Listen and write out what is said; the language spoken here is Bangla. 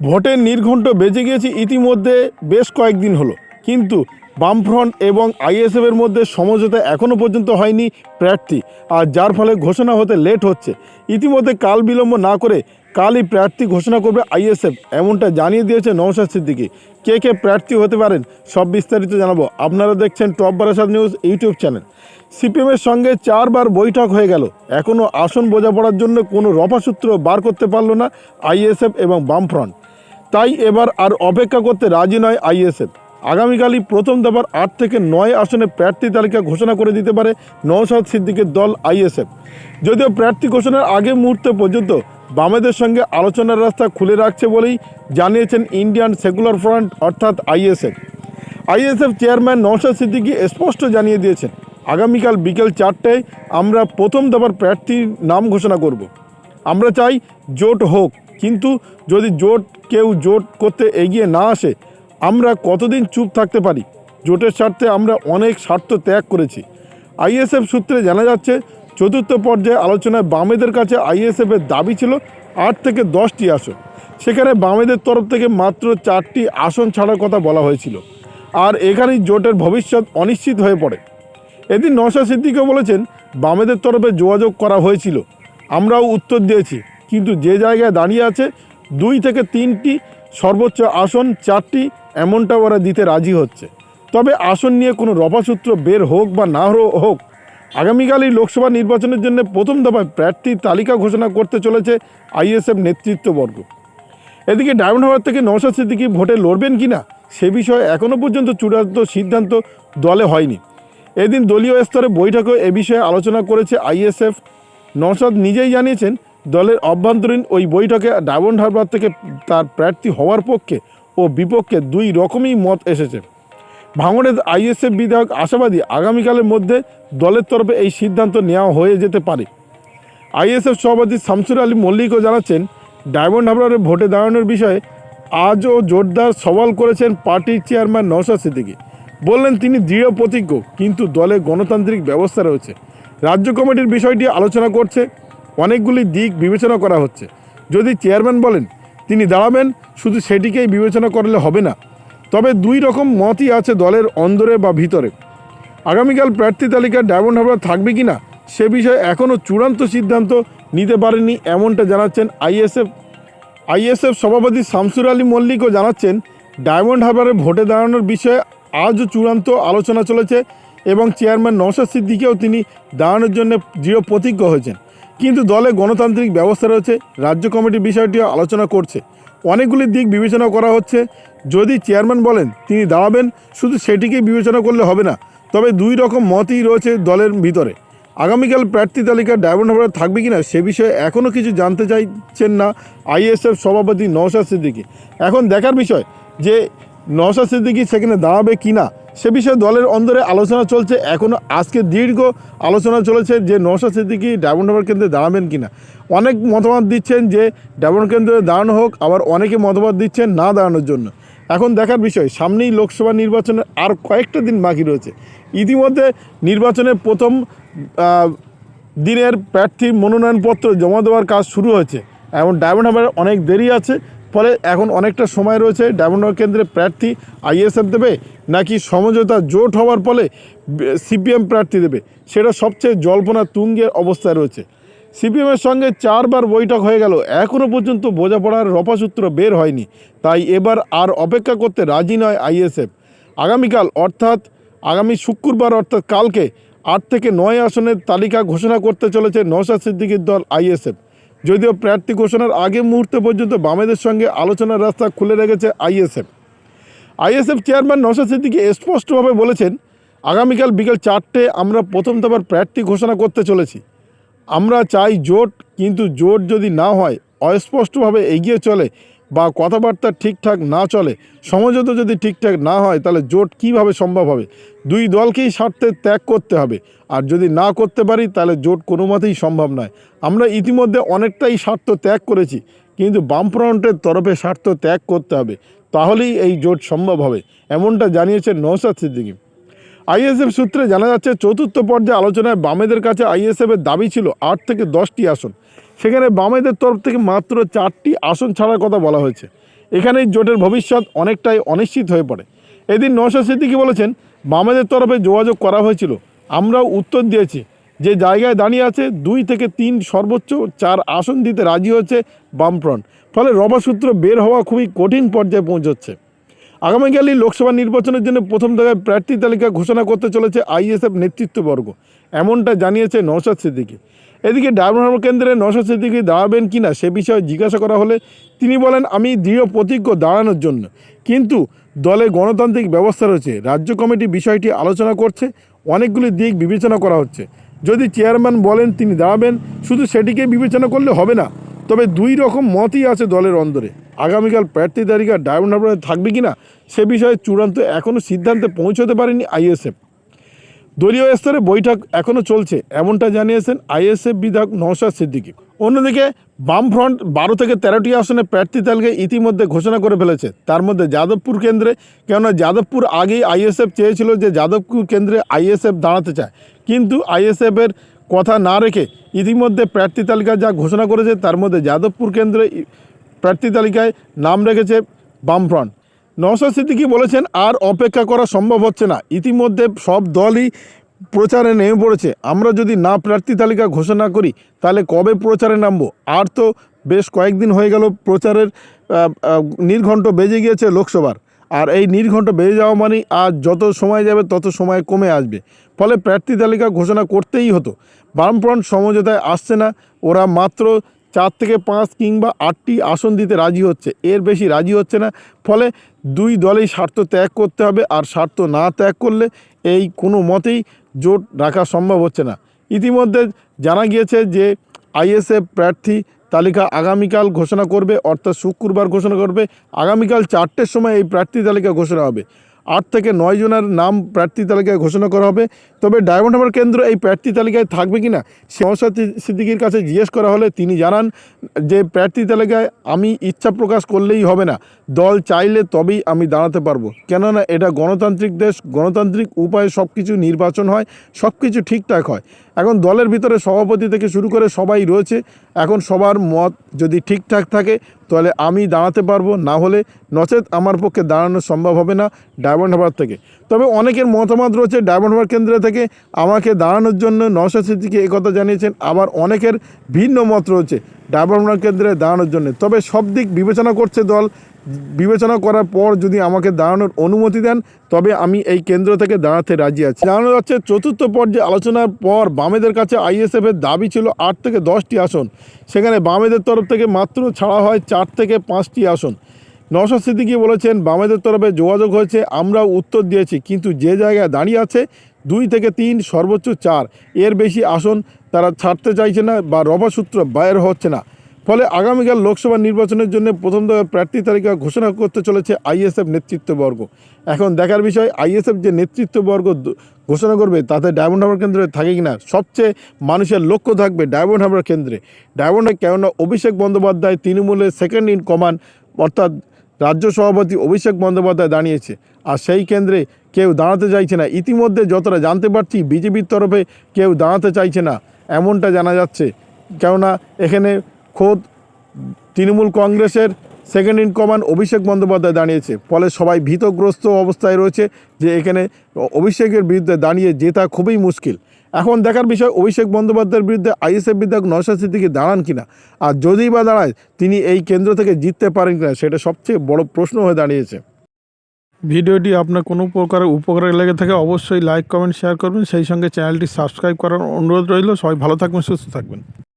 ভোটের নির্ঘণ্ট বেজে গিয়েছে ইতিমধ্যে বেশ কয়েকদিন হলো, কিন্তু বামফ্রন্ট এবং আইএসএফের মধ্যে সমঝোতা এখনও পর্যন্ত হয়নি প্রার্থী, আর যার ফলে ঘোষণা হতে লেট হচ্ছে। ইতিমধ্যে কাল বিলম্ব না করে কালই প্রার্থী ঘোষণা করবে আইএসএফ, এমনটা জানিয়ে দিয়েছে নওশাদ সিদ্দিকী। কে কে প্রার্থী হতে পারেন সব বিস্তারিত জানাবো। আপনারা দেখছেন top Barasat news YouTube channel. সিপিএমের সঙ্গে 4 বার বৈঠক হয়ে গেল, এখনও আসন বোঝাপড়ার জন্য কোনো রফাসূত্র বার করতে পারল না আইএসএফ এবং বামফ্রন্ট। তাই এবার আর অপেক্ষা করতে রাজি নয় আইএসএফ। আগামীকালই প্রথম দফার 8 থেকে 9 আসনে প্রার্থী তালিকা ঘোষণা করে দিতে পারে নওশাদ সিদ্দিকীর দল আইএসএফ। যদিও প্রার্থী ঘোষণার আগে মুহূর্ত পর্যন্ত বামেদের সঙ্গে আলোচনার রাস্তা খুলে রাখছে বলেই জানিয়েছেন ইন্ডিয়ান সেকুলার ফ্রন্ট অর্থাৎ ISF. ISF chairman Naushad Siddiqui স্পষ্ট জানিয়ে দিয়েছেন, আগামীকাল বিকেল 4টায় আমরা প্রথম দফার প্রার্থীর নাম ঘোষণা করব। আমরা চাই জোট হোক, কিন্তু যদি কেউ জোট করতে এগিয়ে না আসে আমরা কতদিন চুপ থাকতে পারি? জোটের স্বার্থে আমরা অনেক স্বার্থ ত্যাগ করেছি। আইএসএফ সূত্রে জানা যাচ্ছে, চতুর্থ পর্যায়ে আলোচনায় বামেদের কাছে আইএসএফের দাবি ছিল 8 থেকে 10টি আসন। সেখানে বামেদের তরফ থেকে মাত্র 4টি আসন ছাড়ার কথা বলা হয়েছিল, আর এখানেই জোটের ভবিষ্যৎ অনিশ্চিত হয়ে পড়ে। এদিন নওশাদ সিদ্দিকী বলেছেন, বামেদের তরফে যোগাযোগ করা হয়েছিল, আমরাও উত্তর দিয়েছি, কিন্তু যে জায়গায় দাঁড়িয়ে আছে 2 থেকে 3টি, সর্বোচ্চ আসন 4টি, এমনটা ওরা দিতে রাজি হচ্ছে। তবে আসন নিয়ে কোনো রফাসূত্র বের হোক বা না হোক, আগামীকালই লোকসভা নির্বাচনের জন্য প্রথম দফায় প্রার্থীর তালিকা ঘোষণা করতে চলেছে আইএসএফ নেতৃত্ববর্গ। এদিকে ডায়মন্ড হারবার থেকে নওশাদ সিদ্দিকী ভোটে লড়বেন কিনা সে বিষয়ে এখনও পর্যন্ত চূড়ান্ত সিদ্ধান্ত দলে হয়নি। এদিন দলীয় স্তরে বৈঠকে এ বিষয়ে আলোচনা করেছে আইএসএফ। নওশাদ নিজেই জানিয়েছেন, দলের অভ্যন্তরীণ ওই বৈঠকে ডায়মন্ড হারবার থেকে তার প্রার্থী হওয়ার পক্ষে ও বিপক্ষে 2 রকমই মত এসেছে। ভাঙড়ের আইএসএফ বিধায়ক আশাবাদী আগামীকালের মধ্যে দলের তরফে এই সিদ্ধান্ত নেওয়া হয়ে যেতে পারে। আইএসএফ সভাপতি শামসুর আলী মল্লিকও জানাচ্ছেন, ডায়মন্ড হারবারে ভোটে দাঁড়ানোর বিষয়ে আজও জোরদার সওয়াল করেছেন পার্টির চেয়ারম্যান নওশাদ সিদ্দিকী। বললেন, তিনি দৃঢ় প্রতিজ্ঞ, কিন্তু দলে গণতান্ত্রিক ব্যবস্থা রয়েছে। রাজ্য কমিটির বিষয়টি আলোচনা করছে, অনেকগুলি দিক বিবেচনা করা হচ্ছে। যদি চেয়ারম্যান বলেন তিনি দাঁড়াবেন, শুধু সেটিকেই বিবেচনা করলে হবে না। তবে 2 রকম মতই আছে দলের অন্দরে বা ভিতরে। আগামীকাল প্রার্থী তালিকা ডায়মন্ড হারবার থাকবে কি না সে বিষয়ে এখনও চূড়ান্ত সিদ্ধান্ত নিতে পারেনি, এমনটা জানাচ্ছেন আইএসএফ সভাপতি শামসুর আলী মল্লিকও জানাচ্ছেন, ডায়মন্ড হারবারে ভোটে দাঁড়ানোর বিষয়ে আজও চূড়ান্ত আলোচনা চলেছে এবং চেয়ারম্যান নওশাদ সিদ্দিকীও তিনি দাঁড়ানোর জন্য দৃঢ় প্রতিজ্ঞ হয়েছেন। কিন্তু দলে গণতান্ত্রিক ব্যবস্থা রয়েছে, রাজ্য কমিটি বিষয়টিও আলোচনা করছে, অনেকগুলি দিক বিবেচনা করা হচ্ছে। যদি চেয়ারম্যান বলেন তিনি দাঁড়াবেন, শুধু সেটিকেই বিবেচনা করলে হবে না। তবে 2 রকম মতই রয়েছে দলের ভিতরে। আগামীকাল প্রার্থী তালিকা ডায়মন্ড হারবার থাকবে কিনা সে বিষয়ে এখনও কিছু জানতে চাইছেন না আইএসএফ সভাপতি নওশাদ সিদ্দিকী। এখন দেখার বিষয় যে নওশাদ সিদ্দিকী সেখানে দাঁড়াবে কি না সে বিষয়ে দলের অন্দরে আলোচনা চলছে। এখনও আজকে দীর্ঘ আলোচনা চলেছে যে নওশাদ সিদ্দিকী ডায়মন্ড হারবার কেন্দ্রে দাঁড়াবেন কিনা। অনেক মতামত দিচ্ছেন যে ডায়মন্ড কেন্দ্রে দাঁড়ানো হোক, আবার অনেকে মতামত দিচ্ছেন না দাঁড়ানোর জন্য। এখন দেখার বিষয়, সামনেই লোকসভা নির্বাচনের আর কয়েকটা দিন বাকি রয়েছে। ইতিমধ্যে নির্বাচনের প্রথম দিনের প্রার্থীর মনোনয়নপত্র জমা দেওয়ার কাজ শুরু হয়েছে। এখন ডায়মন্ড হারবারে অনেক দেরি আছে, ফলে এখন অনেকটা সময় রয়েছে। ডায়মন্ড হারবার কেন্দ্রে প্রার্থী আইএসএফ দেবে নাকি সমঝোতা জোট হওয়ার ফলে সিপিএম প্রার্থী দেবে, সেটা সবচেয়ে জল্পনা তুঙ্গের অবস্থায় রয়েছে। সিপিএমের সঙ্গে 4 বার বৈঠক হয়ে গেল, এখনও পর্যন্ত বোঝাপড়ার রফাসূত্র বের হয়নি। তাই এবার আর অপেক্ষা করতে রাজি নয় আইএসএফ। আগামী শুক্রবার অর্থাৎ কালকে 8 থেকে 9 আসনের তালিকা ঘোষণা করতে চলেছে নওশাদ সিদ্দিকীর দল আইএসএফ। যদিও প্রার্থী ঘোষণার আগে মুহূর্তে পর্যন্ত বামেদের সঙ্গে আলোচনার রাস্তা খুলে রেখেছে আইএসএফ চেয়ারম্যান নওশাদ সিদ্দিকী স্পষ্টভাবে বলেছেন, আগামীকাল বিকেল 4টায় আমরা প্রথম দফার প্রার্থী ঘোষণা করতে চলেছি। আমরা চাই জোট, কিন্তু জোট যদি না হয়, অস্পষ্টভাবে এগিয়ে চলে বা কথাবার্তা ঠিকঠাক না চলে, সমঝোতা যদি ঠিকঠাক না হয়, তাহলে জোট কিভাবে সম্ভব হবে? 2 দলকেই স্বার্থে ত্যাগ করতে হবে, আর যদি না করতে পারি তাহলে জোট কোনো মতেই সম্ভব নয়। আমরা ইতিমধ্যে অনেকটাই স্বার্থ ত্যাগ করেছি, কিন্তু বামফ্রন্টের তরফে স্বার্থ ত্যাগ করতে হবে, তাহলেই এই জোট সম্ভব হবে, এমনটা জানিয়েছেন নওশাদ সিদ্দিকী। আইএসএফ সূত্রে জানা যাচ্ছে, চতুর্থ পর্যায়ে আলোচনায় বামেদের কাছে আইএসএফের দাবি ছিল 8 থেকে 10টি আসন। সেখানে বামেদের তরফ থেকে মাত্র 4টি আসন ছাড়ার কথা বলা হয়েছে। এখানেই জোটের ভবিষ্যৎ অনেকটাই অনিশ্চিত হয়ে পড়ে। এদিন নওশাদ সিদ্দিকী বলেছেন, বামেদের তরফে যোগাযোগ করা হয়েছিল, আমরাও উত্তর দিয়েছি, যে জায়গায় দাঁড়িয়ে আছে 2 থেকে 3 সর্বোচ্চ 4 আসন দিতে রাজি হচ্ছে বামফ্রন্ট। ফলে রবাসূত্র বের হওয়া খুবই কঠিন পর্যায়ে পৌঁছচ্ছে। আগামীকালই লোকসভা নির্বাচনের জন্য প্রথম দফায় প্রার্থী তালিকা ঘোষণা করতে চলেছে আইএসএফ নেতৃত্ববর্গ, এমনটা জানিয়েছে নওশাদ সিদ্দিকী। এদিকে ডায়মন্ড হারবার কেন্দ্রে নওশাদ সিদ্দিকী দাঁড়াবেন কিনা সে বিষয়ে জিজ্ঞাসা করা হলে তিনি বলেন, আমি দৃঢ় প্রতিজ্ঞ দাঁড়ানোর জন্য, কিন্তু দলে গণতান্ত্রিক ব্যবস্থা রয়েছে, রাজ্য কমিটি বিষয়টি আলোচনা করছে, অনেকগুলি দিক বিবেচনা করা হচ্ছে। যদি চেয়ারম্যান বলেন তিনি দাঁড়াবেন, শুধু সেটিকে বিবেচনা করলে হবে না, তবে 2 রকম মতই আছে দলের অন্দরে। আগামীকাল প্রার্থী তালিকা ডায়মন্ড হারবারে থাকবে কিনা সে বিষয়ে চূড়ান্ত এখনও সিদ্ধান্তে পৌঁছতে পারেনি আইএসএফ। দলীয় স্তরে বৈঠক এখনও চলছে, এমনটা জানিয়েছেন আইএসএফ বিধায়ক নওশাদ সিদ্দিকী। অন্যদিকে বামফ্রন্ট 12 থেকে 13টি আসনে প্রার্থী তালিকা ইতিমধ্যে ঘোষণা করে ফেলেছে, তার মধ্যে যাদবপুর কেন্দ্রে। কেননা যাদবপুর আগেই আইএসএফ চেয়েছিল যে যাদবপুর কেন্দ্রে আইএসএফ দাঁড়াতে চায়, কিন্তু আইএসএফের কথা না রেখে ইতিমধ্যে প্রার্থী তালিকা যা ঘোষণা করেছে তার মধ্যে যাদবপুর কেন্দ্রে প্রার্থী তালিকায় নাম রেখেছে বামফ্রন্ট। নওশাদ সিদ্দিকী বলেছেন, আর অপেক্ষা করা সম্ভব হচ্ছে না, ইতিমধ্যে সব দলই প্রচারে নেমে পড়েছে। আমরা যদি না প্রার্থী তালিকা ঘোষণা করি তাহলে কবে প্রচারে নামবো? আর তো বেশ কয়েকদিন হয়ে গেল প্রচারের নির্ঘণ্ট বেজে গিয়েছে লোকসভার, আর এই নির্ঘণ্ট বেজে যাওয়া মানেই আর যত সময় যাবে তত সময় কমে আসবে, ফলে প্রার্থী তালিকা ঘোষণা করতেই হতো। বামফ্রন্ট সমঝোতায় আসছে না, ওরা মাত্র 4 থেকে 5 কিংবা 8টি আসন দিতে রাজি হচ্ছে, এর বেশি রাজি হচ্ছে না। ফলে 2 দলেই স্বার্থ ত্যাগ করতে হবে, আর স্বার্থ না ত্যাগ করলে এই কোনো মতেই জোট রাখা সম্ভব হচ্ছে না। ইতিমধ্যে জানা গিয়েছে যে আইএসএফ প্রার্থী তালিকা আগামীকাল ঘোষণা করবে, অর্থাৎ শুক্রবার ঘোষণা করবে। আগামীকাল 4টের সময় এই প্রার্থী তালিকা ঘোষণা হবে। 8 থেকে 9 জনের নাম প্রার্থী তালিকায় ঘোষণা করা হবে। তবে ডায়মন্ড হারবার কেন্দ্র এই প্রার্থী তালিকায় থাকবে কিনা নওশাদ সিদ্দিকীর কাছে জিজ্ঞেস করা হলে তিনি জানান যে প্রার্থী তালিকায় আমি ইচ্ছা প্রকাশ করলেই হবে না, দল চাইলে তবেই আমি দাঁড়াতে পারবো। কেননা এটা গণতান্ত্রিক দেশ, গণতান্ত্রিক উপায়ে সব কিছু নির্বাচন হয়, সব কিছু ঠিকঠাক হয়। এখন দলের ভিতরে সভাপতি থেকে শুরু করে সবাই রয়েছে, এখন সবার মত যদি ঠিকঠাক থাকে তাহলে আমি দাঁড়াতে পারবো, না হলে নচেত আমার পক্ষে দাঁড়ানো সম্ভব হবে না ডায়মন্ড হারবার থেকে। তবে অনেকের মতামত রয়েছে ডায়মন্ড হারবার কেন্দ্র থেকে আমাকে দাঁড়ানোর জন্য নওশাদ সিদ্দিকী একথা জানিয়েছেন, আবার অনেকের ভিন্ন মত রয়েছে ডায়মন্ড হারবার কেন্দ্রে দাঁড়ানোর জন্য। তবে সব দিক বিবেচনা করছে দল, বিবেচনা করার পর যদি আমাকে দাঁড়ানোর অনুমতি দেন তবে আমি এই কেন্দ্র থেকে দাঁড়াতে রাজি আছি। জানানো যাচ্ছে 4র্থ পর্যায়ে আলোচনার পর বামেদের কাছে আইএসএফের দাবি ছিল 8 থেকে 10টি আসন, সেখানে বামেদের তরফ থেকে মাত্র ছাড়া হয় 4 থেকে 5টি আসন। নওশাদ সিদ্দিকী বলেছেন, বামেদের তরফে যোগাযোগ হয়েছে, আমরাও উত্তর দিয়েছি, কিন্তু যে জায়গায় দাঁড়িয়ে আছে 2 থেকে 3 সর্বোচ্চ 4, এর বেশি আসন তারা ছাড়তে চাইছে না বা রবাসূত্র বাইর হচ্ছে না। ফলে আগামীকাল লোকসভা নির্বাচনের জন্য প্রথম দফায় প্রার্থী তালিকা ঘোষণা করতে চলেছে আইএসএফ নেতৃত্ববর্গ। এখন দেখার বিষয় আইএসএফ যে নেতৃত্ববর্গ ঘোষণা করবে তাতে ডায়মন্ড হারবার কেন্দ্রে থাকে কিনা। সবচেয়ে মানুষের লক্ষ্য থাকবে ডায়মন্ড হারবার কেন্দ্রে। কেননা অভিষেক বন্দ্যোপাধ্যায় তৃণমূলের সেকেন্ড ইন কমান্ড, অর্থাৎ রাজ্য সভাপতি অভিষেক বন্দ্যোপাধ্যায় দাঁড়িয়েছে, আর সেই কেন্দ্রে কেউ দাঁড়াতে চাইছে না। ইতিমধ্যে যতটা জানতে পারছি বিজেপির তরফে কেউ দাঁড়াতে চাইছে না, এমনটা জানা যাচ্ছে। কেননা এখানে খোদ তৃণমূল কংগ্রেসের second in command Abhishek Bandyopadhyay দাঁড়িয়েছে, ফলে সবাই ভীতগ্রস্ত অবস্থায় রয়েছে যে এখানে অভিষেকের বিরুদ্ধে দাঁড়িয়ে জেতা খুবই মুশকিল। এখন দেখার বিষয় অভিষেক বন্দ্যোপাধ্যায়ের বিরুদ্ধে আইএসএফ বিধায়ক নওশাদ সিদ্দিকী দাঁড়ান কিনা, আর যদি বা দাঁড়ায় তিনি এই কেন্দ্র থেকে জিততে পারেন কিনা, সেটা সবচেয়ে বড় প্রশ্ন হয়ে দাঁড়িয়েছে। ভিডিওটি আপনার কোনো প্রকারের উপকারে লেগে থাকে অবশ্যই লাইক, কমেন্ট, শেয়ার করবেন, সেই সঙ্গে চ্যানেলটি সাবস্ক্রাইব করার অনুরোধ রইল। সবাই ভালো থাকবেন, সুস্থ থাকবেন।